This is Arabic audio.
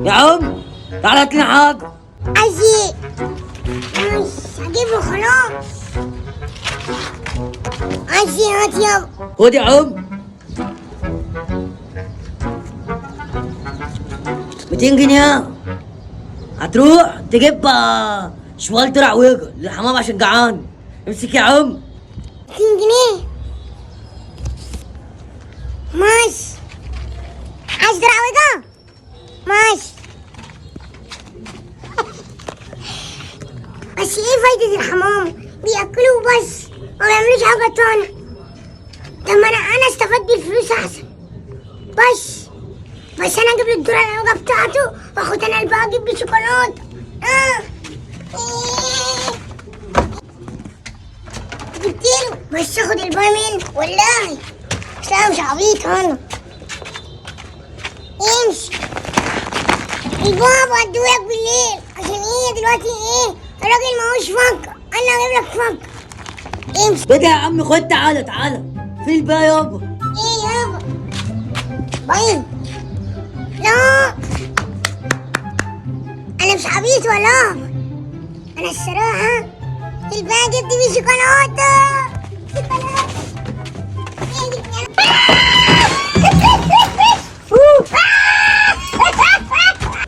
يا عم تعال هات لنا حاجة. عايز ايه؟ ماشي هجيب له خلاص. عايز ايه؟ هات يابا. خد يا عم 200 جنيه هتروح تجيب شوال درع وجه للحمام عشان جعان. امسك يا عم. 200 جنيه ماشي. عايز درع وجه؟ ماشي. بس ايه فايدة الحمام؟ بياكلوه بس ما بيعملوش حاجة تانية. طب ما انا استفدت بالفلوس احسن. بس انا اجيب له الدرع الوجه بتاعته واخد انا الباقي اجيب له شوكولاتة. جبتيله بس اخد الباقي منه والله. بس انا مش عبيط انا. امشي. البابا ادولك بالليل عشان ايه دلوقتي ايه؟ الراجل ماهوش فكر، انا هجيب لك فكر. امشي. بدأ يا عم خد تعالى في الباقي يابا. ايه يابا؟ باين. لا انا مش عبيط ولا. انا الصراحة الباقي جبت بيه شوكولاتة.